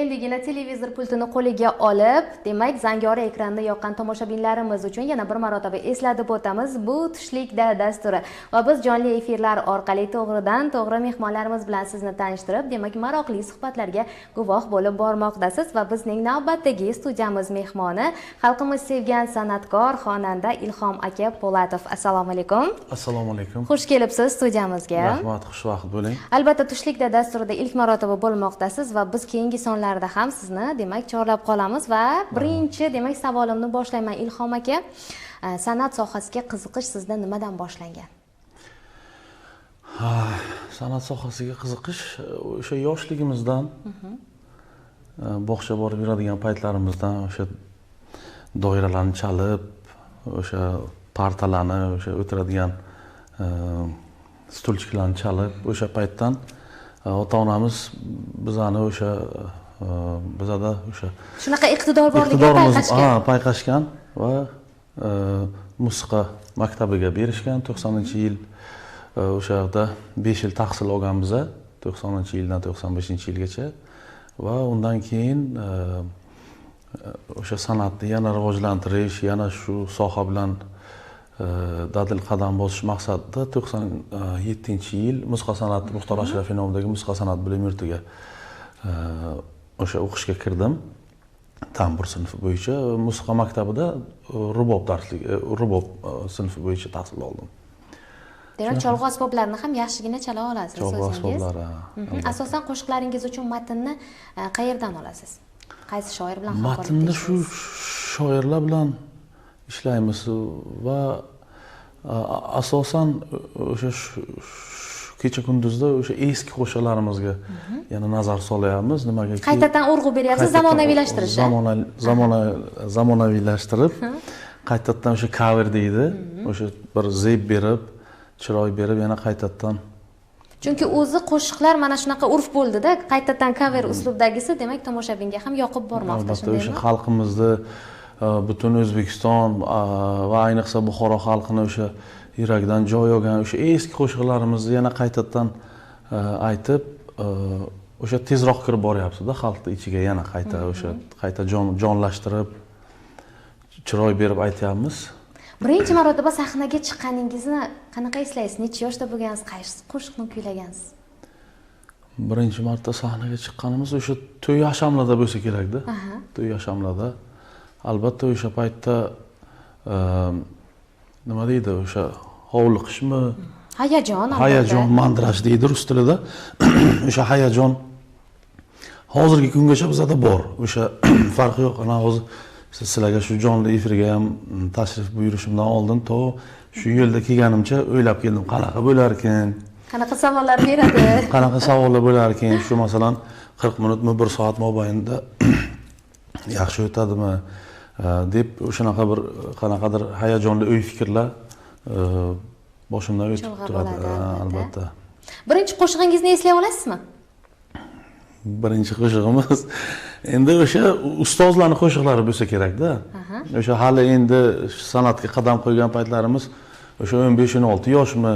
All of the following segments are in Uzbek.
endigina televizor pultini qo'liga olib, demak, zangori ekranni yoqqan tomoshabinlarimiz uchun yana bir marotaba eslatib o'tamiz. Bu tushlikda dasturi va biz jonli efirlar orqali to'g'ridan-to'g'ri mehmonlarimiz bilan sizni tanishtirib, demak, maroqli suhbatlarga guvoh bo'lib bormoqdasiz va bizning navbatdagi studiyamiz mehmoni xalqimiz sevgan san'atkor, xonanda Ilhom aka Po'latov. Assalomu alaykum. Assalomu alaykum. Xush kelibsiz studiyamizga. Rahmat, xushvaqt bo'ling. Albatta, tushlikda dasturida ilk marotaba bo'lmoqdasiz va biz keyingi sonlarda ham sizni, demak, chorlab qolamiz va birinchi, demak, savolimni boshlayman Ilhom aka. San'at sohasiga qiziqish sizda nimadan boshlangan? San'at sohasiga qiziqish o'sha yoshligimizdan, bog'cha borib yuradigan paytlarimizdan o'sha doiralarni chalib, o'sha partalarni, o'sha o'tiradigan stulchiklarni chalib, o'sha paytdan ota-onamiz bizani o'sha bizada o'sha shunaqa iqtidor borligini payqashgan. Payqashgan va musiqa maktabiga berishgan. 90-yil o'sha yerda 5 yil tahsil olganmiz, 90-yildan 95-yilgacha va undan keyin o'sha san'atni yana rivojlantirish, yana shu soha bilan dadil qadam bosish maqsadida 97-yil musiqa san'ati Muxtor Ashrafiy nomidagi musiqa san'at bilim yurtiga o'sha o'qishga kirdim. Tambur sinfi bo'yicha musiqa maktabida rubob sinfi bo'yicha tahsil oldim. Demak, cholg'u asboblarini ham yaxshigina chala olasiz o'zingiz. Cholg'u asboblari. Asosan qo'shiqlaringiz uchun matnni qayerdan olasiz? Qaysi shoir bilan hamkorlik qilasiz? Matnni shu shoirlar bilan ishlaymiz va asosan o'sha kecha kunduzda o'sha eski qo'shiqlarimizga yana nazar solyapmiz. Nimaga? Qaytadan urg'u beryapsiz, zamonaviylashtirish. Zamonaviylashtirib, qaytadan o'sha cover deydi, o'sha bir zeb berib, chiroy berib yana qaytadan. Chunki o'zi qo'shiqlar mana shunaqa urf bo'ldi-da, qaytadan cover uslubdagisi, demak, tomoshabinga ham yoqib bormoqda, shundaymi? Albatta, o'sha xalqimizni, butun O'zbekiston va ayniqsa Buxoro xalqini o'sha yuragidan joy olgan o'sha eski qo'shiqlarimizni yana qaytadan aytib, o'sha tezroq kirib boryapti-da xalqning ichiga, yana qayta jonlashtirib, chiroy berib aytyapmiz. Birinchi marotaba sahnaga chiqqaningizni qanaqa eslaysiz? Necha yoshda bo'lgansiz? Qaysi qo'shiqni kuylagansiz? Birinchi marta sahnaga chiqqanimiz o'sha to'y ashamlada bo'lsa kerak-da. To'y ashamlada. Albatta o'sha paytda nima deydi, o'sha hovliqishmi? Hayajon, mandraj deydi rus tilida. O'sha hayajon hozirgi kungacha bizda bor. O'sha farqi yo'q. Ana hozir sizlarga shu jonli efirga ham tashrif buyurishimdan oldin shu yo'lda kelganimcha o'ylab keldim, qanaqa bo'lar ekan? Qanaqa savollar beradi? Qanaqa savollar bo'lar ekan? Shu masalan 40 minutmi, 1 soat mobaynida yaxshi o'tadimi deb o'shanaqa bir qanaqadir hayajonli o'y fikrlar boshimdan o'tib turadi, albatta. Birinchi qo'shig'ingizni eslay olasizmi? Birinchi qo'shig'imiz endi o'sha ustozlarning qo'shiqlari bo'lsa kerak-da. O'sha hali endi san'atga qadam qo'ygan paytlarimiz o'sha 15-16 yoshmi?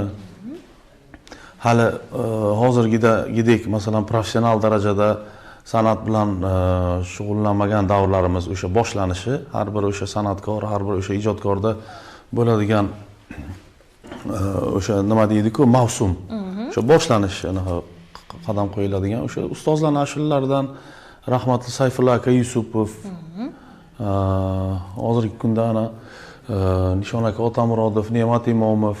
Hali hozirgidek masalan professional darajada san'at bilan shug'ullanmagan davrlarimiz o'sha boshlanishi, har bir o'sha san'atkor, har bir o'sha ijodkorda bo'ladigan o'sha nima deydi-ku, mavsum. O'sha boshlanish qadam qo'yiladigan o'sha ustozlarning ashulalaridan rahmatli Sayfulla aka Yusupov, hozirgi kunda ana Nishon aka Otamurodov, Ne'mat Imomov,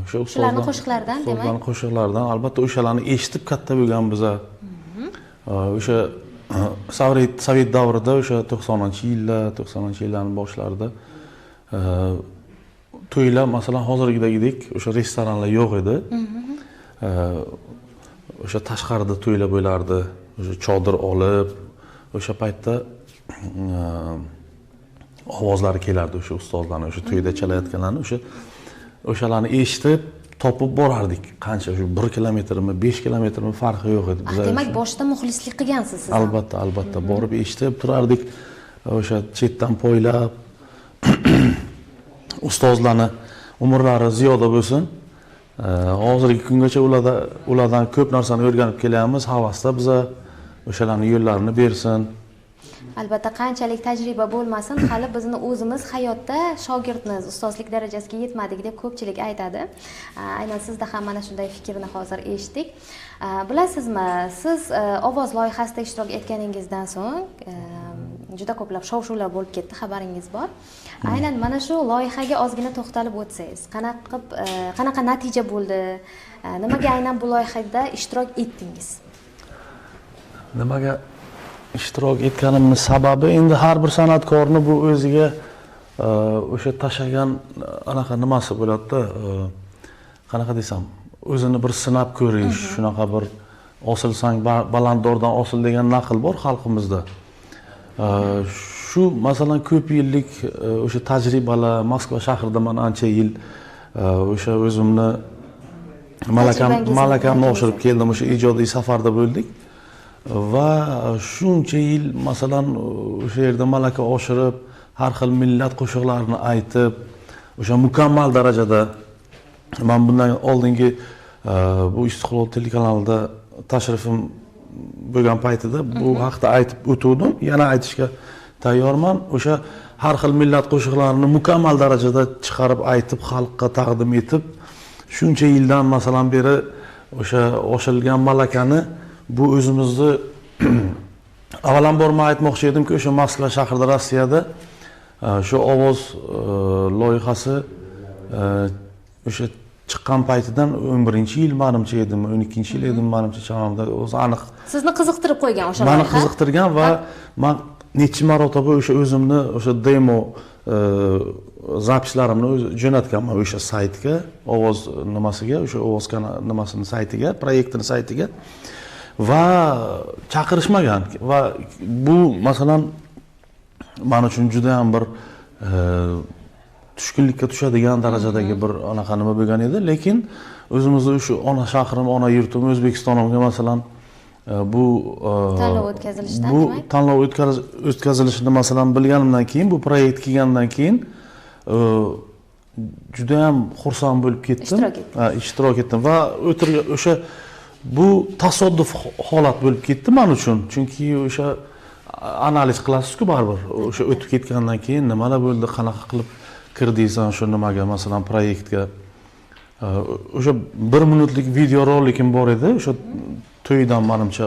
o'sha ustozlarning qo'shiqlaridan, demak. Ustozlarning qo'shiqlaridan albatta o'shalarni eshitib katta bo'lgan biza. O'sha Sovet davrida, o'sha 90-yillarning boshlarida to'ylar masalan hozirgidek o'sha restoranlar yo'q edi. O'sha tashqarida to'ylar bo'lardi. O'sha chodir olib, o'sha paytda ovozlari kelardi o'sha ustozlarning, o'sha to'yda chalayotganlarni, o'shalarni eshitib, topib borardik. Qancha shu 1 kilometrmi, 5 kilometrmi farqi yo'q edi bizlar. Demak, boshda muxlislik qilgansiz siz. Albatta, borib eshitib turardik. O'sha chetdan poylab ustozlarni umrlari ziyoda bo'lsin. Hozirgi kungacha ulardan ko'p narsani o'rganib kelyapmiz. Havasda biza o'shalarning yo'llarini bersin. Albatta qanchalik tajriba bo'lmasin, hali bizni o'zimiz hayotda shogirdmiz, ustozlik darajasiga yetmadik deb ko'pchilik aytadi. Aynan sizda ham mana shunday fikrni hozir eshitdik. Bilasizmi, siz ovoz loyihasida ishtirok etganingizdan so'ng juda ko'plab shov-shuvlar bo'lib ketdi, xabaringiz bor. Aynan mana shu loyihaga ozgina to'xtalib o'tsangiz, qanaqa natija bo'ldi? Nimaga aynan bu loyihada ishtirok etdingiz? Nimaga ishtirok etganimning sababi, endi har bir san'atkorni bu o'ziga o'sha tashagan anaqa nimasi bo'ladi-da, qanaqa desam, o'zini bir sinab ko'rish, shunaqa bir osilsang balandordan osil degan naql bor xalqimizda. Shu masalan ko'p yillik o'sha tajribalar, Moskva shahrida men ancha yil o'sha o'zimni malakamni oshirib keldim, o'sha ijodiy safarda bo'ldik. Va shuncha yil masalan o'sha yerda malaka oshirib, har xil millat qo'shiqlarini aytib, o'sha mukammal darajada men bundan oldingi bu Istiqlol telekanalida tashrifim bo'lgan paytida bu haqda aytib o'tdim. Yana aytishga tayyorman. O'sha har xil millat qo'shiqlarini mukammal darajada chiqarib aytib, xalqqa taqdim etib, shuncha yildan masalan beri o'sha oshirilgan malakani bu o'zimizni avvalambor men aytmoqchi edimki, o'sha Moskva shahrida, Rossiyada shu ovoz loyihasi o'sha chiqqan paytidan 11-yil menimcha edim, 12-yil edim menimcha chamamda, o'zi aniq. Sizni qiziqtirib qo'ygan o'sha loyiha. Meni qiziqtirgan va men necha marotaba o'sha o'zimni o'sha demo zapislarimni jo'natganman o'sha saytga, ovoz nimasiga, o'sha ovoz nimasini saytiga, proyektini saytiga. Va chaqirishmagan va bu masalan men uchun juda ham bir tushkunlikka tushadigan darajadagi bir anaqa nima bo'lgan edi, lekin o'zimizni shu ona shahrim, ona yurtim O'zbekistonimga masalan bu tanlov o'tkazilishidan bu tanlov o'tkazilishini masalan bilganimdan keyin, bu proyekt kelgandan keyin juda ham xursand bo'lib ketdim. Ishtirok etdim va o'sha bu tasodif holat bo'lib ketdi men uchun. Chunki o'sha analiz qilasiz-ku baribir. O'sha o'tib ketgandan keyin nimalar bo'ldi, qanaqa qilib kirdingsan shu nimaga, masalan proyektga. O'sha 1 minutlik video rolikim bor edi, o'sha to'ydan menimcha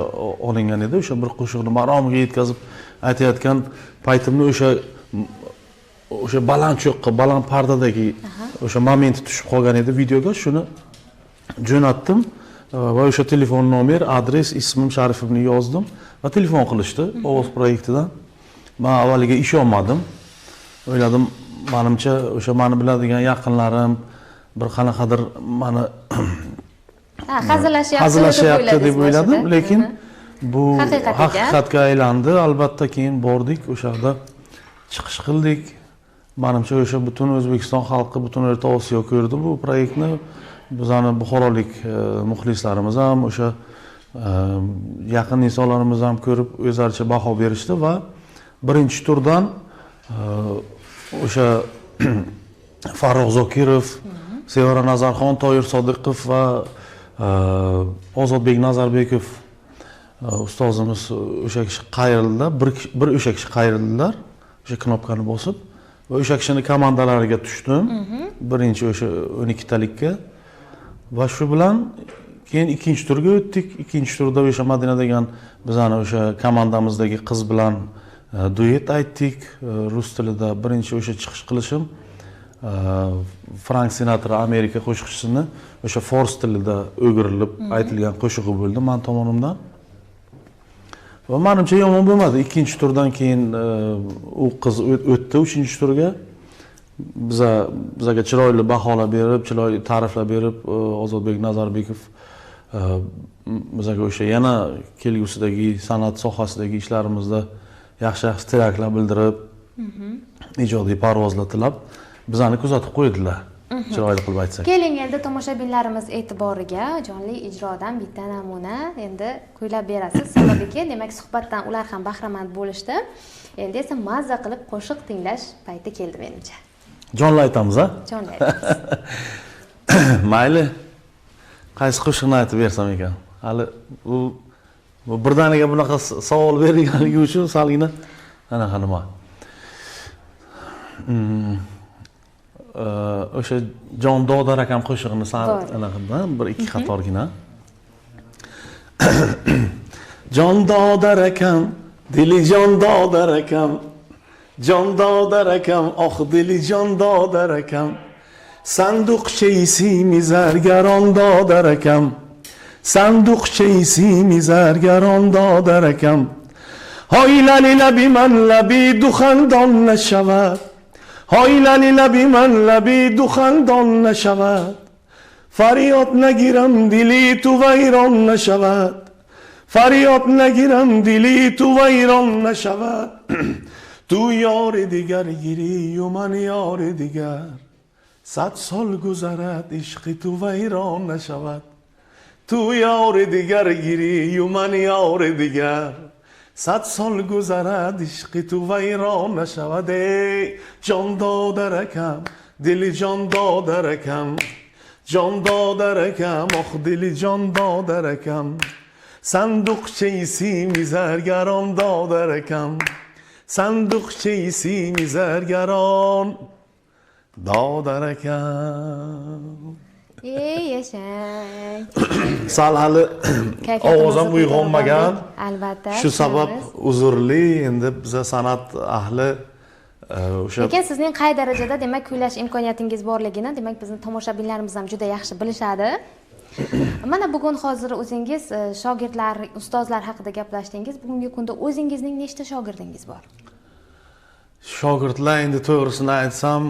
olingan edi. O'sha bir qo'shiqni maromiga yetkazib aytayotgan paytimni o'sha baland cho'qqa, baland pardadagi o'sha momenti tushib qolgan edi videoga. Shuni jo'natdim. Va o'sha telefon nomer, adres, ismim, sharifimni yozdim va telefon qilishdi ovoz proyektidan. Men avvaliga ishonmadim. O'yladim, menimcha o'sha meni biladigan yaqinlarim bir qanaqadir meni hazillashyapti deb o'yladim, lekin bu haqiqatga aylandi. Albatta keyin bordik, o'sha yerda chiqish qildik. Menimcha o'sha butun O'zbekiston xalqi, butun O'rta Osiyo ko'rdi bu proyektni. Bizning buxorolik muxlislarimiz ham, o'sha yaqin insonlarimiz ham ko'rib o'zlaricha baho berishdi va birinchi turdan o'sha Farruh Zokirov, Sevara Nazarxon, Toyir Sodiqov va Ozodbek Nazarbekov ustozimiz o'sha kishi qayrildilar, bir o'sha kishi qayrildilar, o'sha knopkani bosib va o'sha kishining komandalariga tushdim. Birinchi o'sha 12 talikka. Va shu bilan keyin ikkinchi turga o'tdik. Ikkinchi turda o'sha Madina degan bizning o'sha komandamizdagi qiz bilan duet aytdik. Rus tilida birinchi o'sha chiqish qilishim Frank Sinatra Amerika qo'shiqchisini o'sha fors tilida o'girilib aytilgan qo'shig'i bo'ldi men tomonimdan. Va menimcha yomon bo'lmadi. Ikkinchi turdan keyin u qiz o'tdi 3-chi turga. Bizga chiroyli baholar berib, chiroyli ta'riflar berib, Ozodbek Nazarbekov bizga o'sha yana kelgusidagi san'at sohasidagi ishlarimizda yaxshi tilaklar bildirib, ijodiy parvozlar tilab, bizani kuzatib qo'ydilar. Chiroyli qilib aytsak. Keling endi tomoshabinlarimiz e'tiboriga jonli ijrodan bitta namuna endi kuylab berasiz. Sababiki, demak suhbatdan ular ham bahramand bo'lishdi. Endi esa mazza qilib qo'shiq tinglash payti keldi menimcha. Jonli aytamiz, ha? Jonli aytamiz. Mayli. Qaysi qo'shiqni aytib bersam ekan? Hali u birdaniga bunaqa savol berganligi uchun salgina anaqa nima. O'sha Jon Dodar akam qo'shig'ini anaqa bir ikki qatorgina. Jon Dodar akam, dili Jon Dodar akam, Jon Dodar akam, oh dili Jon Dodar akam. Sanduqchaysi mizargaron Dodar akam. Sanduqchaysi mizargaron Dodar akam. Hoylali labi man labi duxandon nashavad. Hoylali labi man labi duxandon nashavad. Faryod nagiram dili tu vayron nashavad. Faryod nagiram dili tu vayron nashavad. Tu yori digar giri yuman yori digar. 100 sol guzarad ishqi tu vayron nashavad. Tu yori digar giri yuman yori digar. 100 sol guzarad ishqi tu vayron nashavad. Jon Dodar akam, dili Jon Dodar akam. Jon Dodar akam, oh dili Jon Dodar akam. Sanduqchaysi mizargaron Dodar akam. Sanduqchaysi mizargaron Dodar akam. Yashang. Sal hali ovozim uyg'onmagan. Albatta. Shu sabab uzrli, endi biz san'at ahli o'sha. Lekin sizning qay darajada demak kuylash imkoniyatingiz borligini demak bizni tomoshabinlarimiz ham juda yaxshi bilishadi. Mana bugun hozir o'zingiz shogirdlar, ustozlar haqida gaplashdingiz. Bugungi kunda o'zingizning nechta shogirdingiz bor? Shogirdlar endi to'g'risini aytsam,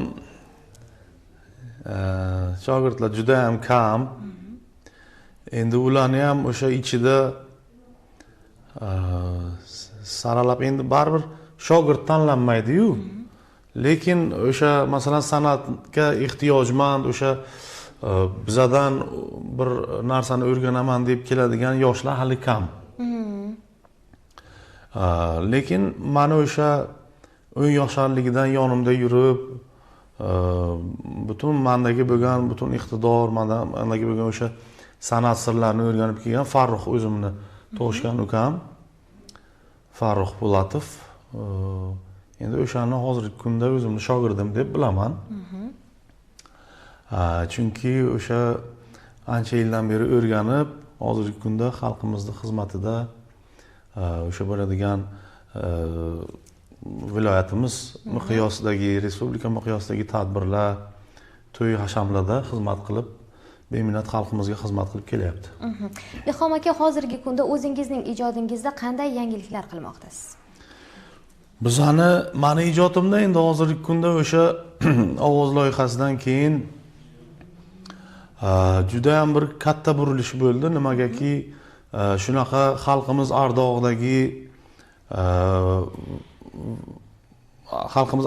shogirdlar juda ham kam. Endi ularni ham o'sha ichida saralab endi baribir shogird tanlanmaydi-yu. Lekin o'sha masalan san'atga ehtiyojmand o'sha bizadan bir narsani o'rganaman deb keladigan yoshlar hali kam. Lekin mana o'sha 10 yoshlarligidan yonimda yurib, butun mendagi bo'lgan butun iqtidor, mendagi bo'lgan o'sha san'at sirlarini o'rganib kelgan Farruh o'zimni tug'ishgan ukam, Farruh Po'latov. Endi o'shani hozirgi kunda o'zimni shogirdim deb bilaman. Chunki o'sha ancha yildan beri o'rganib, hozirgi kunda xalqimizning xizmatida o'sha bo'ladigan viloyatimiz miqyosidagi, respublika miqyosidagi tadbirlar, to'y hashamlarda xizmat qilib, beminat xalqimizga xizmat qilib kelyapti. Ilhom aka, hozirgi kunda o'zingizning ijodingizda qanday yangiliklar qilmoqdasiz? Mani ijodimda endi hozirgi kunda o'sha ovoz loyihasidan keyin juda ham bir katta burilish bo'ldi. Nimagaki shunaqa xalqimiz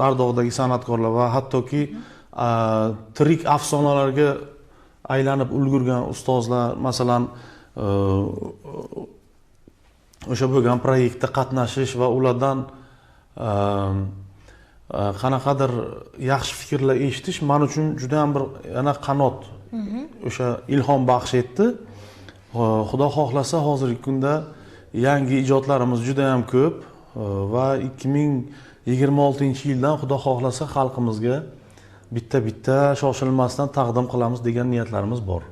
ardog'idagi san'atkorlar va hattoki tirik afsonalarga aylanib ulgurgan ustozlar, masalan, o'sha bo'lgan proyektda qatnashish va ulardan qanaqadir yaxshi fikrlar eshitish men uchun juda ham bir yana qanot, o'sha ilhom baxsh etdi. Xudo xohlasa hozirgi kunda yangi ijodlarimiz juda ham ko'p va 2026-yildan xudo xohlasa xalqimizga bitta shoshilmasdan taqdim qilamiz degan niyatlarimiz bor.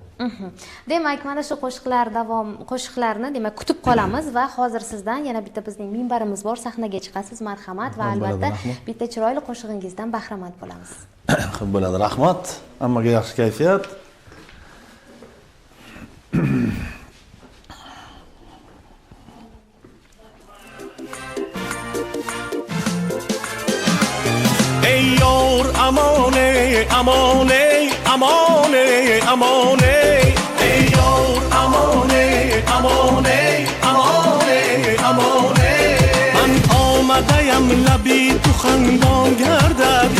Demak, mana shu qo'shiqlarni demak kutib qolamiz va hozir sizdan yana bitta bizning minbarimiz bor, sahnaga chiqasiz. Marhamat va albatta bitta chiroyli qo'shig'ingizdan bahramand bo'lamiz. Bo'ladi, rahmat. Hammaga yaxshi kayfiyat. Ey yor amone, amone, amone, amone. Ey yor amone, amone, amone, amone. Man omadayam labi tu xandon gardad.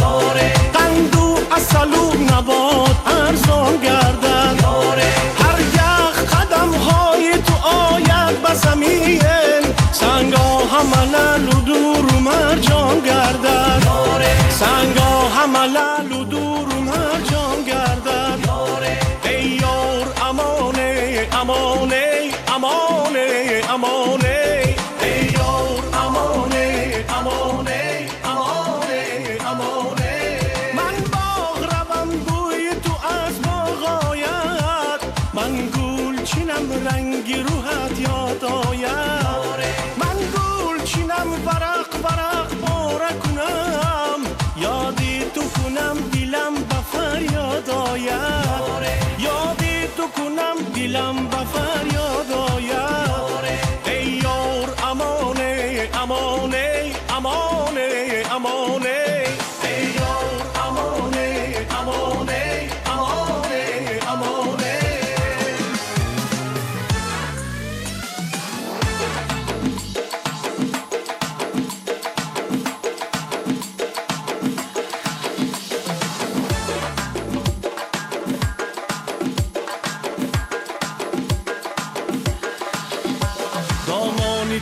Qandu asalu nabot arzon gardad. Har yaq qadam hoy tu oyat basamiyen. Sango hamalalu dur marjon gardad. Sango hamalalu dur marjon gardad. Ey yor amone, amone, amone, amone. دلم به فریاد آید ای یار امانه امانه امانه امانه ای یار امانه امانه امانه امانه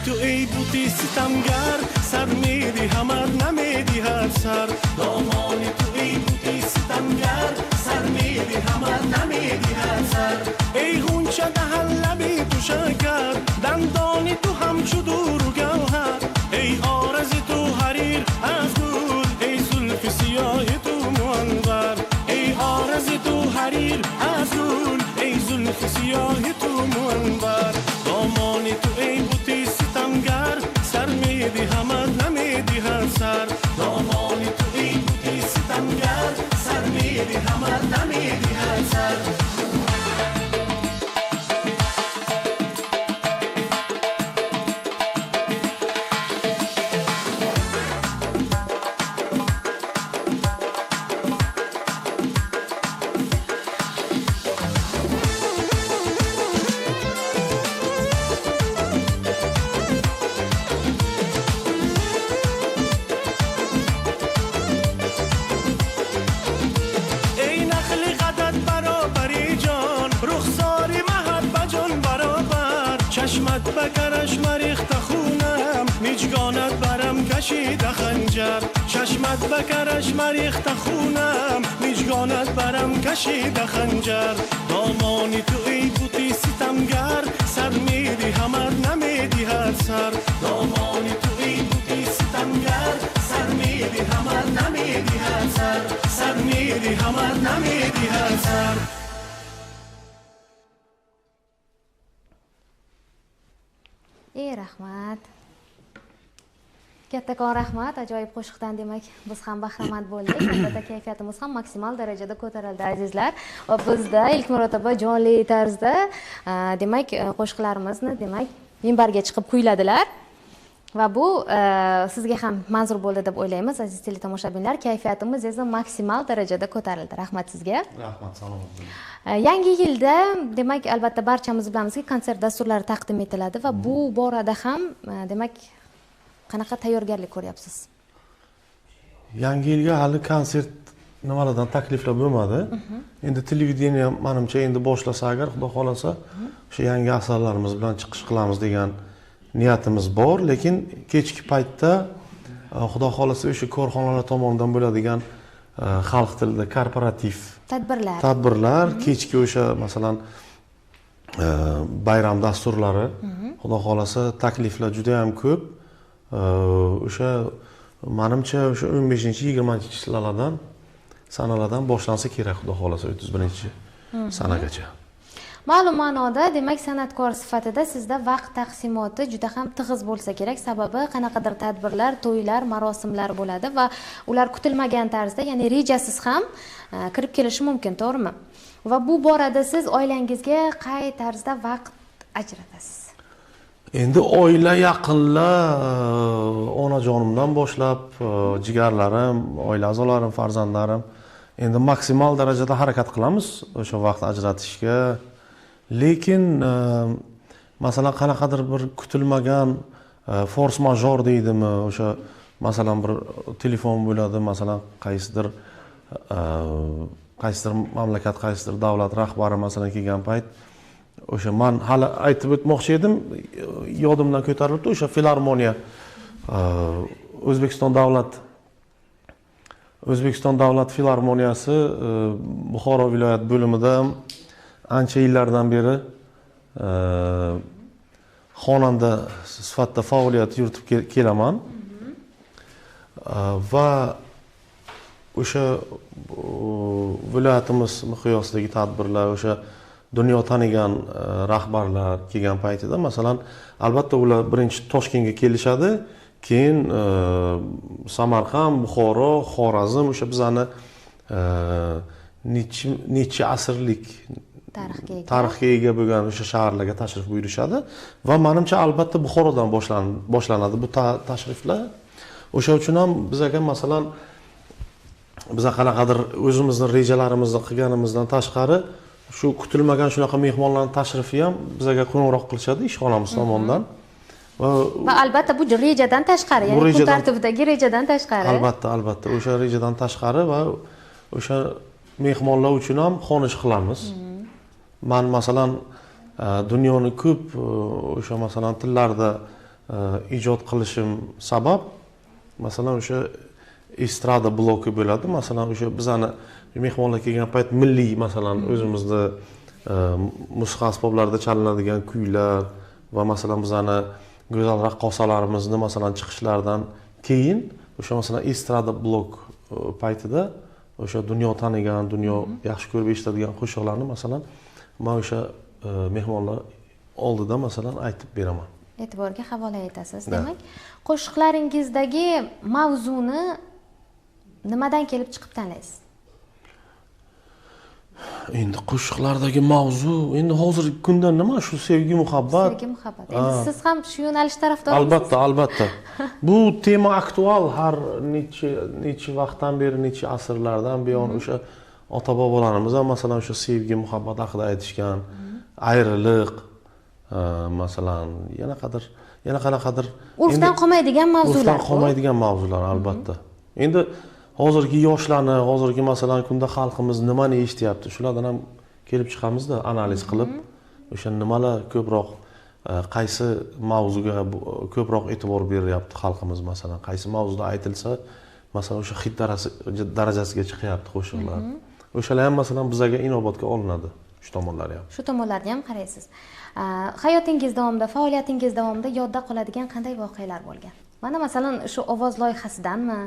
تو ای بوتی ستمگر سر میدی همر نمیدی هر سر دامانی تو ای بوتی ستمگر سر میدی همر نمیدی هر سر ای غنچه دهن لبی تو شکر دندانی تو همچو دور و گوهر ای آرز تو حریر از گل ای زلف سیاه تو منور ای آرز تو حریر از گل ای زلف سیاه تو منور دامانی تو ای بوتی ستمگر سر میدی همه نمیدی هر سر دامانی تو ای بوتی ستمگر سر میدی همه نمیدی هر سر چشمت بکرش مریخت خونم میجگانت برم کشید خنجر چشمت بکرش مریخت خونم میجگانت برم کشید خنجر دامانی تو ای بوتی ستمگر سر میدی همر نمیدی هر سر دامانی تو ای بوتی ستمگر سر میدی همر نمیدی هر سر سر میدی همر نمیدی هر سر rahmat. Kattakon rahmat. Ajoyib qo'shiqdan demak biz ham bahramand bo'ldik. Albatta kayfiyatimiz ham maksimal darajada ko'tarildi azizlar. Va bizda ilk marotaba jonli tarzda demak qo'shiqlarimizni demak minbarga chiqib kuyladilar. Va bu sizga ham manzur bo'ldi deb o'ylaymiz aziz teletomoshabinlar. Kayfiyatimiz esa maksimal darajada ko'tarildi. Rahmat sizga. Rahmat, salomat bo'ling. Yangi yilda demak albatta barchamiz bilamizki, konsert dasturlari taqdim etiladi va bu borada ham demak qanaqa tayyorgarlik ko'ryapsiz? Yangi yilga hali konsert nimalardan takliflar bo'lmadi. Endi televideniya menimcha endi boshlasa agar xudo xolasa o'sha yangi asarlarimiz bilan chiqish qilamiz degan niyatimiz bor, lekin kechki paytda xudo xolasa o'sha korxonalar tomonidan bo'ladigan xalq tilida korporativ tadbirlar kechki o'sha masalan bayram dasturlari xudo xolasa takliflar juda ham ko'p. O'sha menimcha o'sha 15-20 sanalardan boshlansa kerak xudo xolasa 31-sanagacha. Ma'lum ma'noda demak san'atkor sifatida sizda vaqt taqsimoti juda ham tig'iz bo'lsa kerak, sababi qanaqadir tadbirlar, to'ylar, marosimlar bo'ladi va ular kutilmagan tarzda, ya'ni rejasiz ham kirib kelishi mumkin, to'g'rimi? Va bu borada siz oilangizga qay tarzda vaqt ajratasiz? Endi oila, yaqinlar, onajonimdan boshlab, jigarlarim, oila a'zolarim, farzandlarim endi maksimal darajada harakat qilamiz o'sha vaqt ajratishga. Lekin masalan qanaqadir bir kutilmagan force major deydimi, o'sha masalan bir telefon bo'ladi, masalan qaysidir mamlakat, qaysidir davlat rahbari masalan kelgan payt, o'sha men hali aytib o'tmoqchi edim, yodimdan ko'tarilibdi, o'sha filarmoniya O'zbekiston davlat filarmoniyasi Buxoro viloyat bo'limida ancha yillardan beri xonanda sifatida faoliyat yuritib kelaman. Va o'sha viloyatimiz miqyosidagi tadbirlar, o'sha dunyo tanigan rahbarlar kelgan paytida masalan albatta ular birinchi Toshkentga kelishadi, keyin Samarqand, Buxoro, Xorazm, o'sha bizani necha asrlik tarixga ega bo'lgan o'sha shaharlarga tashrif buyurishadi va menimcha albatta Buxorodan boshlanadi bu tashriflar. O'sha uchun ham bizga masalan biza qanaqadir o'zimizni rejalarimizni qilganimizdan tashqari shu kutilmagan shunaqa mehmonlarning tashrifi ham bizga qo'ng'iroq qilishadi ishxonamiz tomonidan. Va albatta bu rejadan tashqari, ya'ni kun tartibidagi rejadan tashqari. Albatta, o'sha rejadan tashqari va o'sha mehmonlar uchun ham xonish qilamiz. Men masalan dunyoni ko'p o'sha masalan tillarda ijod qilishim sabab masalan o'sha estrada bloki bo'ladi. Masalan o'sha bizani mehmonlar kelgan payt milliy masalan o'zimizda musiqa asboblarida chalinadigan kuylar va masalan bizani go'zal raqqosalarimizni masalan chiqishlaridan keyin o'sha masalan estrada blok paytida o'sha dunyo tanigan, dunyo yaxshi ko'rib eshitadigan qo'shiqlarni masalan men o'sha mehmonlar oldida masalan aytib beraman. E'tiborga havola etasiz. Demak, qo'shiqlaringizdagi mavzuni nimadan kelib chiqib tanlaysiz? Endi qo'shiqlardagi mavzu, endi hozirgi kunda nima shu sevgi, muhabbat. Sevgi, muhabbat. Endi siz ham shu yo'nalish tarafdorimisiz? Albatta. Bu tema aktual har necha vaqtdan beri, necha asrlardan buyon o'sha ota-bobolarimiz ham masalan o'sha sevgi, muhabbat haqida aytishgan, ayriliq, masalan, yana qanaqadir urfdan qolmaydigan mavzular. Urfdan qolmaydigan mavzular albatta. Endi hozirgi yoshlarni, hozirgi masalan kunda xalqimiz nimani eshityapti, shulardan ham kelib chiqamizda analiz qilib, o'sha nimalar ko'proq qaysi mavzuga ko'proq e'tibor beryapti xalqimiz masalan, qaysi mavzuda aytilsa, masalan o'sha hit darajasiga chiqyapti qo'shiqlar. O'shalar ham masalan bizga inobatga olinadi, shu tomonlari ham. Shu tomonlarni ham qaraysiz. Hayotingiz davomida, faoliyatingiz davomida yodda qoladigan qanday voqealar bo'lgan? Mana masalan shu ovoz loyihasidanmi?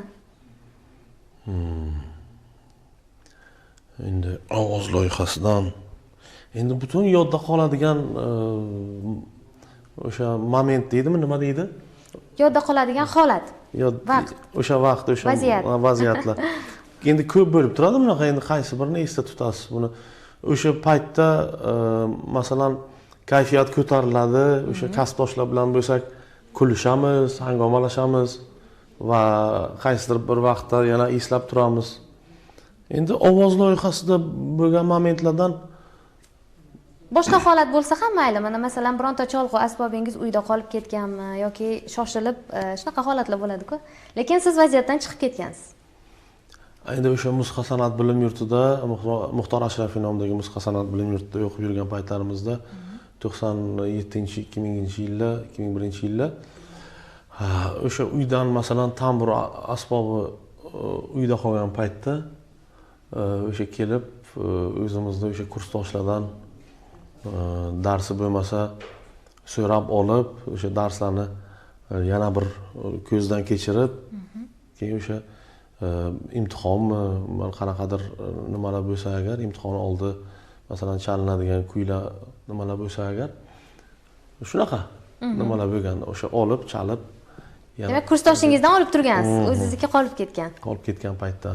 Endi ovoz loyihasidan endi butun yodda qoladigan o'sha moment deydimi, nima deydi? Yodda qoladigan holat. Vaqt. O'sha vaqt, o'sha vaziyatlar. Endi ko'p bo'lib turadi bunaqa, endi qaysi birini esda tutasiz buni? O'sha paytda masalan kayfiyat ko'tariladi, o'sha kasbdoshlar bilan bo'lsak kulishamiz, hangomalashamiz va qaysidir bir vaqtda yana eslab turamiz. Endi ovoz loyihasida bo'lgan momentlardan boshqa holat bo'lsa ham mayli. Mana masalan bironta cholg'u asbobingiz uyda qolib ketganmi yoki shoshilib shunaqa holatlar bo'ladi-ku. Lekin siz vaziyatdan chiqib ketgansiz. Endi o'sha musiqa san'at bilim yurtida, Muxtor Ashrafiy nomidagi musiqa san'at bilim yurtida o'qib yurgan paytlarimizda 97-2000-yillar, 2001-yillar o'sha uydan masalan tambur asbobi uyda qolgan paytda o'sha kelib o'zimizda o'sha kursdoshlardan darsi bo'lmasa so'rab olib, o'sha darslarni yana bir ko'zdan kechirib, keyin o'sha imtihonmi, qanaqadir nimalar bo'lsa agar, imtihon oldi masalan chalinadigan kuylar nimalar bo'lsa agar, shunaqa nimalar bo'lgan, o'sha olib, chalib. Demak, kursdoshingizdan olib turgansiz, o'zingizga qolib ketgan. Qolib ketgan paytda.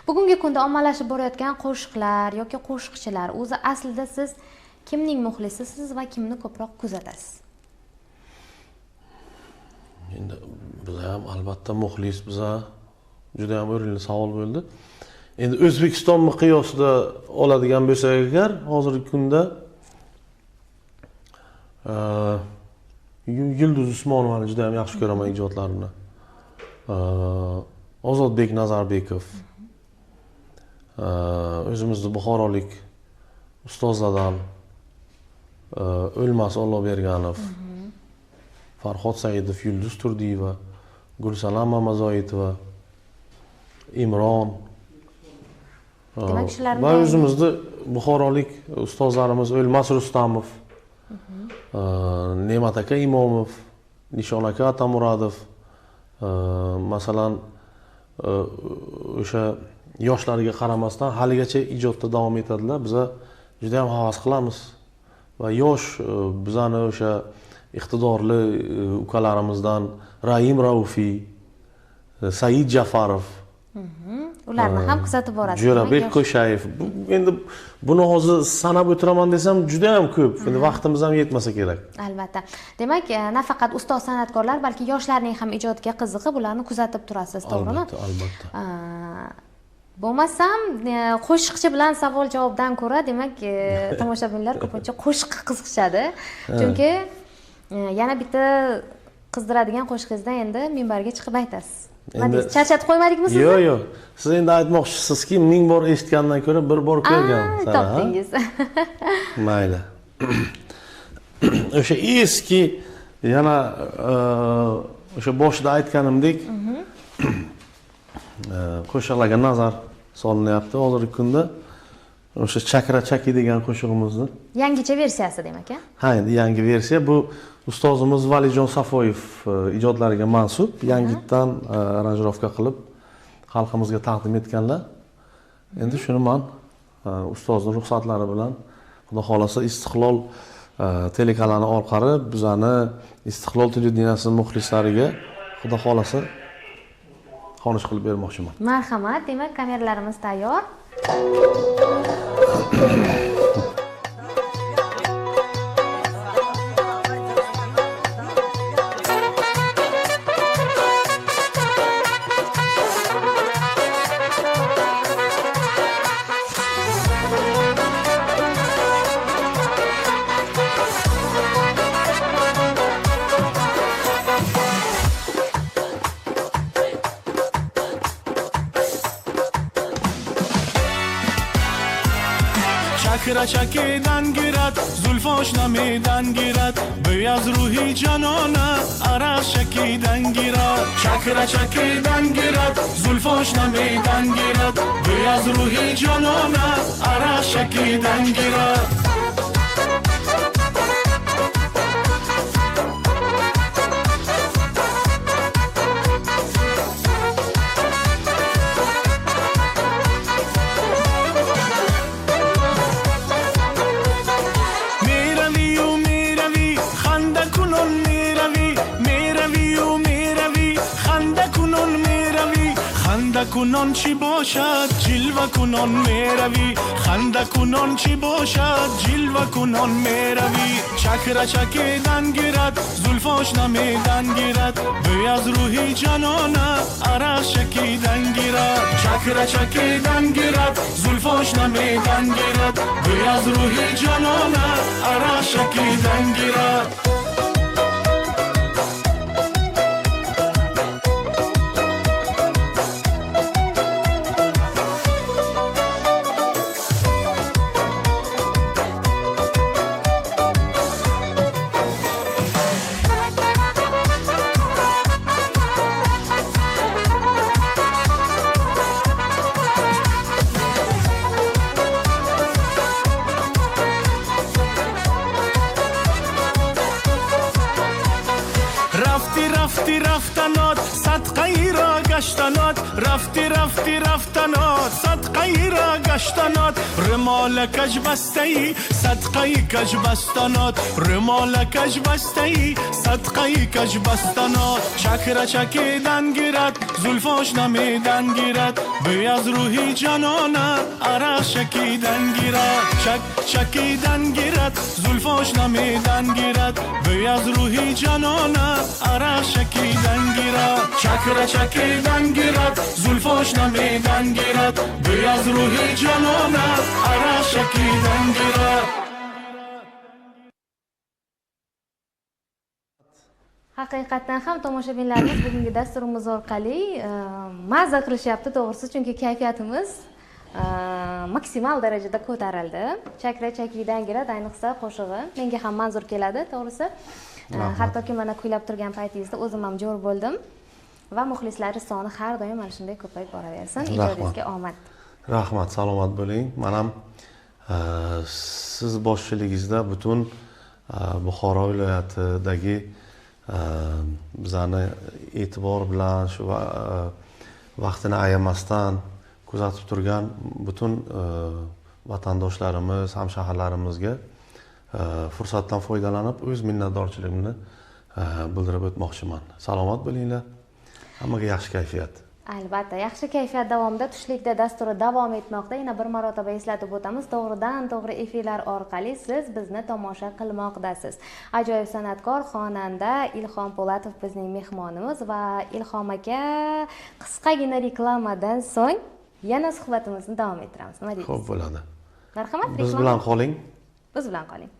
Bugungi kunda ommalashib borayotgan qo'shiqlar yoki qo'shiqchilar, o'zi aslida siz kimning muxlisisiz va kimni ko'proq kuzatasiz? Endi biz ham albatta muxlis, biza juda ham o'rinli savol bo'ldi. Endi O'zbekiston miqyosida oladigan bo'lsak agar, hozirgi kunda Yulduz Usmonovani juda ham yaxshi ko'raman ijodlarini. Ozodbek Nazarbekov, o'zimizning buxorolik ustozlardan O'lmas Olloberganov, Farhod Saidov, Yulduz Turdiyeva, Gulsanam Mamazoitova, Imron va o'zimizning buxorolik ustozlarimiz O'lmas Rustamov, Ne'mat aka Imomov, Nishon aka Atamuradov, masalan o'sha yoshlariga qaramasdan haligacha ijodda davom etadilar. Biz juda ham havas qilamiz va yosh bizani o'sha iqtidorli ukalarimizdan Raim Raufiy, Said Jafarov ularni ham kuzatib borasiz. Jo'rabek Qo'shayev. Endi buni hozir sanab o'tiraman desam juda ham ko'p. Endi vaqtimiz ham yetmasa kerak. Albatta. Demak, nafaqat ustoz san'atkorlar, balki yoshlarning ham ijodiga qiziqib, ularni kuzatib turasiz, to'g'rimi? Albatta. Bo'lmasam, qo'shiqchi bilan savol-javobdan ko'ra, demak, tomoshabinlar ko'pincha qo'shiqqa qiziqishadi. Chunki yana bitta qizdiradigan qo'shig'ingizdan endi minbarga chiqib aytasiz. Endi charchatib qo'ymadikmi sizni? Yo'q. Siz endi aytmoqchisizki, 1000 bor eshitgandan ko'ra bir bor ko'rgansiz. Topdingiz. Mayli. O'sha eski yana o'sha boshida aytganimdek qo'shiqlarga nazar solinyapti hozirgi kunda. O'sha Chakra Chaki degan qo'shig'imizni Yangicha versiyasi demak, a? Ha, endi yangi versiya bu ustozimiz Valijon Safoyev ijodlariga mansub, yangitdan aranjirovka qilib xalqimizga taqdim etganlar. Endi shuni men ustozning ruxsatlari bilan Xudo xolasa Istiqlol telekanali orqali bizani Istiqlol televideniyasi muxlislariga Xudo xolasa xonish qilib bermoqchiman. Marhamat, demak, kameralarimiz tayyor. چکره چکیدن گیرد زلفاش نمیدن گیرد بوی از روحی جانانه عرق شکیدن گیرد چکره چکیدن گیرد زلفاش نمیدن گیرد بوی از روحی جانانه عرق شکیدن گیرد کنان چی باشد جلوه کنان میروی خنده کنان چی باشد جلوه کنان میروی چکره چکیدن گیرد زلفاش نمیدن گیرد بوی از روحی جانانه عرق شکیدن گیرد چکره چکیدن گیرد زلفاش نمیدن گیرد بوی از روحی جانانه عرق شکیدن گیرد رمال کج بسته صدقه کج بستانات رمال کج بسته صدقه کج بستانات چکره چکیدن گیرد زلفاش نمیدن گیرد بوی از روحی جانانه عرق شکیدن گیرد چکیدن گیرد زلفاش نمیدن گیرد بوی از روحی جانانه عرق شکیدن گیرد چکره چکیدن گیرد زلفاش نمیدن گیرد بوی از روحی جانانه عرق شکیدن گیرد Haqiqatan ham tomoshabinlarimiz bugungi dasturimiz orqali mazza qilishyapti, to'g'risi, chunki kayfiyatimiz maksimal darajada ko'tarildi. Chakra chakidan giradi, ayniqsa qo'shig'i menga ham manzur keladi, to'g'risi. Hattoki mana kuylab turgan paytingizda o'zim ham jo'r bo'ldim va muxlislari soni har doim mana shunday ko'payib boraversin. Ijodingizga omad. Rahmat, salomat bo'ling. Men ham siz boshchiligingizda butun Buxoro viloyatidagi bizani e'tibor bilan shu vaqtini ayamasdan kuzatib turgan butun vatandoshlarimiz, hamshaharlarimizga fursatdan foydalanib o'z minnatdorchiligimni bildirib o'tmoqchiman. Salomat bo'linglar. Hammaga yaxshi kayfiyat. Albatta, yaxshi kayfiyat davomida tushlikda dasturi davom etmoqda. Yana bir marotaba eslatib o'tamiz, to'g'ridan-to'g'ri efirlar orqali siz bizni tomosha qilmoqdasiz. Ajoyib san'atkor, xonanda Ilhom Po'latov bizning mehmonimiz va Ilhom aka, qisqagina reklamadan so'ng yana suhbatimizni davom ettiramiz. Nima deysiz? Xo'p bo'ladi. Marhamat, Biz bilan qoling. Biz bilan qoling.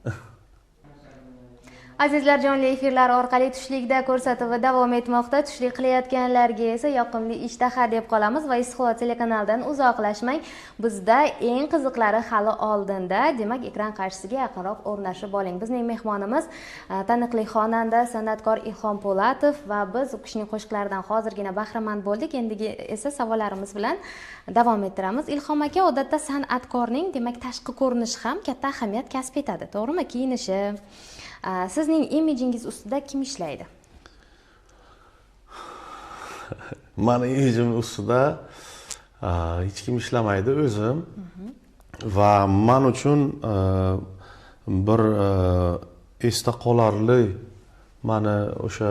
Azizlar, jonli efirlar orqali tushlikda ko'rsatuvi davom etmoqda. Tushlik qilayotganlarga esa yoqimli ishtaha deb qolamiz va Istiqlol telekanalidan uzoqlashmang. Bizda eng qiziqlari hali oldinda. Demak, ekran qarshisiga yaqinroq o'rnashib oling. Bizning mehmonimiz taniqli xonanda, san'atkor Ilhom Po'latov va biz u kishining qo'shiqlaridan hozirgina bahramand bo'ldik. Endigi esa savollarimiz bilan davom ettiramiz. Ilhom aka, odatda san'atkorning, demak, tashqi ko'rinishi ham katta ahamiyat kasb etadi, to'g'rimi? Kiyinishi. Sizning imijingiz ustida kim ishlaydi? Mani imijim ustida hech kim ishlamaydi, o'zim. Va men uchun bir esda qolarli mani o'sha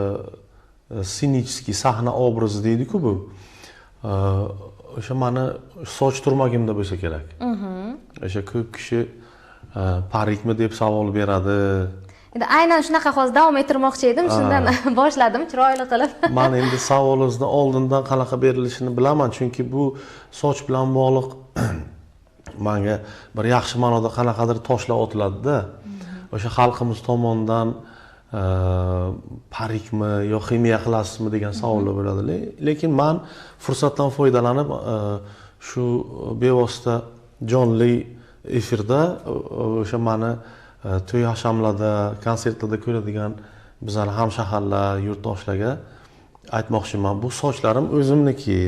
sinichskiy sahna obrazi deydi-ku bu. O'sha mani soch turmagimda bo'lsa kerak. O'sha ko'p kishi parikmi deb savol beradi. Endi aynan shunaqa hozir davom ettirmoqchi edim, shundan boshladim chiroyli qilib. Men endi savolingizni oldindan qanaqa berilishini bilaman, chunki bu soch bilan bog'liq menga bir yaxshi ma'noda qanaqadir toshlar otiladi-da. O'sha xalqimiz tomonidan parikmi yo ximiya qilasizmi degan savollar bo'ladi. Lekin men fursatdan foydalanib shu bevosita jonli efirda o'sha meni to'y hashamlarda, konsertlarda ko'radigan bizlarning hamshaharlar, yurtdoshlarga aytmoqchiman. Bu sochlarim o'zimniki.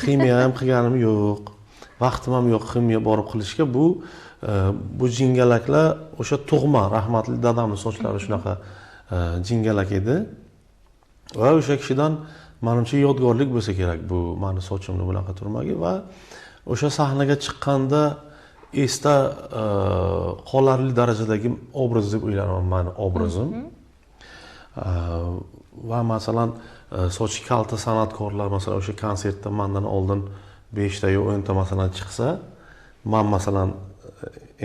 Ximiya ham qilganim yo'q. Vaqtim ham yo'q ximiya borib qilishga. Bu jingalaklar o'sha tug'ma, rahmatli dadamning sochlari shunaqa jingalak edi. Va o'sha kishidan menimcha yodgorlik bo'lsa kerak bu meni sochimning bunaqa turmagi va o'sha sahnaga chiqqanda esda qolarli darajadagi obraz deb o'ylayman meni obrazim. Va masalan sochi kalta san'atkorlar masalan o'sha konsertda mendan oldin 5 ta yo 10 ta masalan chiqsa, men masalan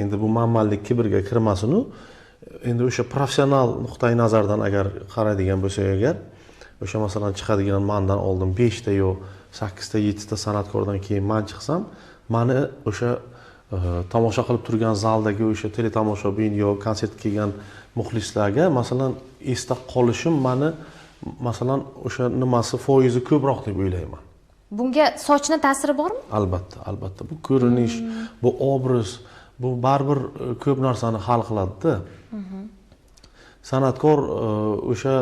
endi bu manmanlik kibrga kirmasin-u, endi o'sha professional nuqtai nazardan agar qaraydigan bo'lsak agar o'sha masalan chiqadigan mendan oldin 5 ta yo 8 ta 7 ta san'atkordan keyin men chiqsam, meni o'sha tomosha qilib turgan zaldagi o'sha teletomoshabin yo konsertga kelgan muxlislarga masalan esda qolishim meni masalan o'sha nimasi foizi ko'proq deb o'ylayman. Bunga sochning ta'siri bormi? Albatta, albatta. Bu ko'rinish, bu obraz, bu baribir ko'p narsani hal qiladi-da. San'atkor o'sha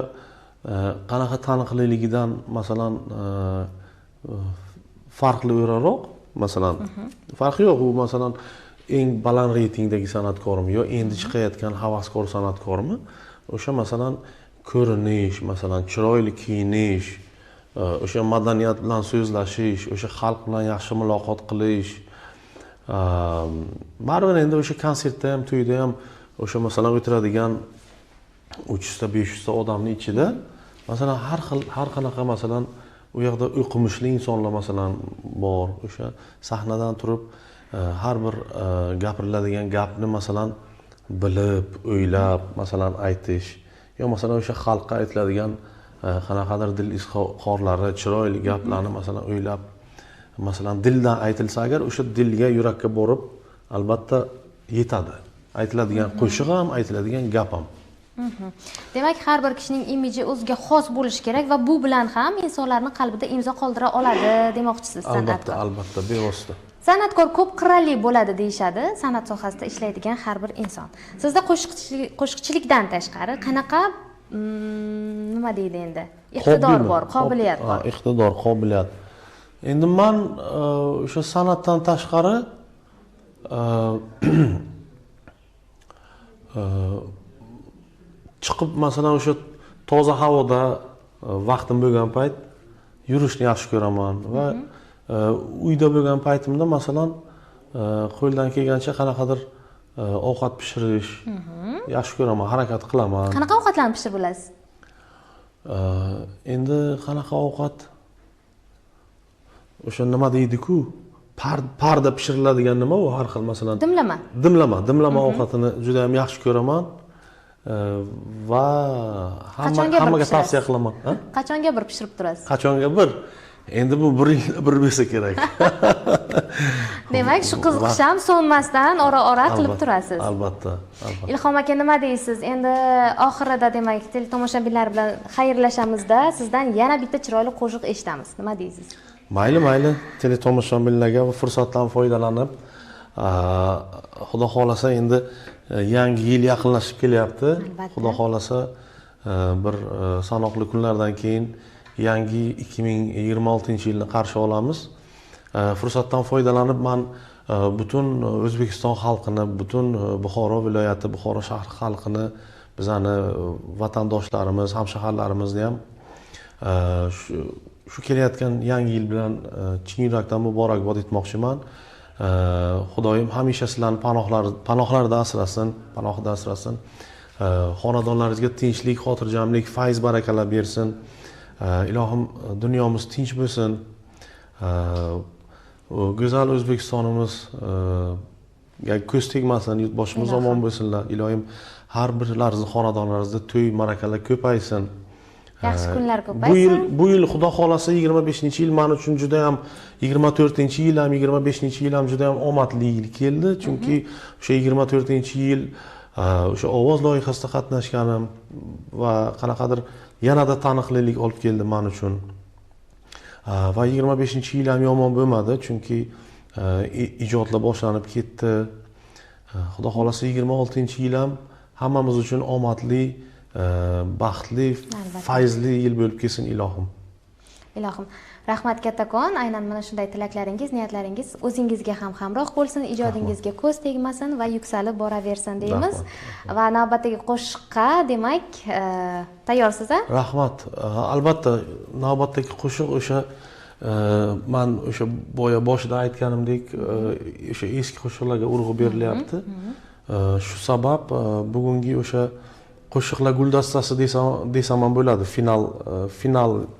qanaqa taniqliligidan masalan farqli o'raroq masalan farqi yo'q, u masalan eng baland reytingdagi san'atkormi yo endi chiqayotgan havaskor san'atkormi, o'sha masalan ko'rinish, masalan chiroyli kiyinish, o'sha madaniyat bilan so'zlashish, o'sha xalq bilan yaxshi muloqot qilish, baribir endi o'sha konsertda ham, to'yda ham o'sha masalan o'tiradigan 300 ta 500 ta odamning ichida masalan har qanaqa masalan u yerda o'qimishli insonlar masalan bor. O'sha sahnadan turib har bir gapiriladigan gapni masalan bilib, o'ylab masalan aytish yo masalan o'sha xalqqa aytiladigan qanaqadir dil izhorlari, chiroyli gaplarni masalan o'ylab masalan dildan aytilsa agar o'sha dilga, yurakka borib albatta yetadi. Aytiladigan qo'shiq ham, aytiladigan gap ham. Demak, har bir kishining imiji o'ziga xos bo'lishi kerak va bu bilan ham insonlarning qalbida imzo qoldira oladi demoqchisiz san'atkor. Albatta, bevosita. San'atkor ko'p qirrali bo'ladi deyshadi, san'at sohasida ishlaydigan har bir inson. Sizda qo'shiqchilikdan tashqari qanaqa nima deydi endi? Iqtidor bor, qobiliyat bor. Iqtidor, qobiliyat. Endi men o'sha san'atdan tashqari chiqib masalan o'sha toza havoda vaqtim bo'lgan payt yurishni yaxshi ko'raman va uyda bo'lgan paytimda masalan qo'ldan kelgancha qanaqadir ovqat pishirish yaxshi ko'raman, harakat qilaman. Qanaqa ovqatlarni pishirib bilasiz? Endi qanaqa ovqat? o'sha nima deydi-ku, parda pishiriladigan nima u har xil masalan dimlama ovqatini juda ham yaxshi ko'raman va hammaga tavsiya qilaman. Qachonga bir pishirib turasiz? Qachonga bir? Endi bu bir yil bir bo'lsa kerak. Demak, shu qiziqish ham so'nmasdan ora qilib turasiz. Albatta. Ilhom aka, nima deysiz? Endi oxirida demak, teletomoshabinlar bilan xayrlashamizda sizdan yana bitta chiroyli qo'shiq eshitamiz. Nima deysiz? Mayli, teletomoshabinlarga fursatdan foydalanib, xudo xolasa endi yangi yil yaqinlashib kelyapti. Xudo xolasa bir sanoqli kunlardan keyin yangi 2026-yilni qarshi olamiz. Fursatdan foydalanib men butun O'zbekiston xalqini, butun Buxoro viloyati, Buxoro shahri xalqini, bizani vatandoshlarimiz, hamshaharlarimizni ham shu kelayotgan yangi yil bilan chin yurakdan muborakbod etmoqchiman. Xudoyim hamisha sizlarni panohlarida asrasin, panohida asrasin. Xonadonlaringizga tinchlik, xotirjamlik, fayz, barakalar bersin. Ilohim dunyomiz tinch bo'lsin. Go'zal O'zbekistonimiz ko'z tegmasin, yurtboshimiz omon bo'lsinlar. Ilohim har birlaringizni xonadonlaringizda to'y, marakalar ko'paysin. Yaxshi kunlar ko'paysin. Bu yil xudo xolasa 25-yil men uchun juda ham 24-yil ham 25-yil ham juda ham omadli yil keldi, chunki o'sha 24-yil o'sha ovoz loyihasida qatnashganim va qanaqadir yanada taniqlilik olib keldi men uchun. Va 25-yil ham yomon bo'lmadi, chunki ijodlar boshlanib ketdi. Xudo xolasa 26-yil ham hammamiz uchun omadli, baxtli, fayzli yil bo'lib kelsin ilohim. Ilohim. Rahmat kattakon. Aynan mana shunday tilaklaringiz, niyatlaringiz o'zingizga ham hamroh bo'lsin, ijodingizga ko'z tegmasin va yuksalib boraversin deymiz. Va navbatdagi qo'shiqqa demak, tayyorsiz-a? Rahmat. Albatta, navbatdagi qo'shiq o'sha men o'sha boya boshida aytganimdek, o'sha eski qo'shiqlarga urg'u berilyapti. Shu sabab bugungi o'sha qo'shiqlar guldastasi desam ham bo'ladi.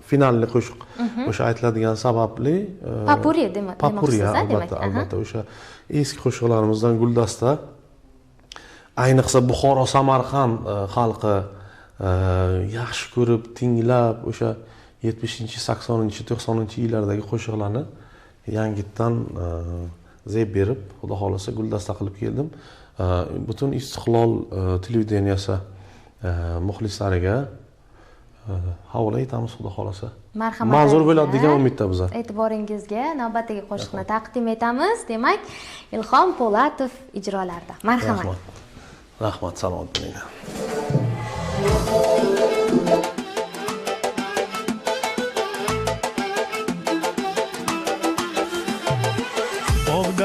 Finalli qo'shiq. O'sha aytiladigan sababli Papuri demoqchisiz, demak. Albatta, o'sha eski qo'shiqlarimizdan guldasta. Ayniqsa Buxoro, Samarqand xalqi yaxshi ko'rib, tinglab o'sha 70-, 80-, 90-yillardagi qo'shiqlarni yangitdan zeb berib, xudo xolasa guldasta qilib keldim. Butun Istiqlol televideniyasi muxlislariga havola etamiz, xudo xolasa. Marhamat. Ma'zur bo'ladi degan umidda biz. E'tiboringizga navbatdagi qo'shiqni taqdim etamiz. Demak, Ilhom Po'latov ijrolarida. Marhamat. Rahmat, salomat bo'ling.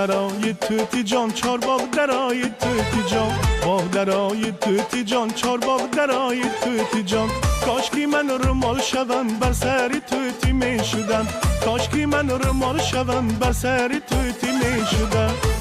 درای توتی جان، چار باغ درای توتی جان، باغ درای توتی جان، چار باغ درای توتی جان. کاشکی من رومال شدم بر سر توتی می شدم، کاشکی من رومال شدم بر سر توتی می شدم.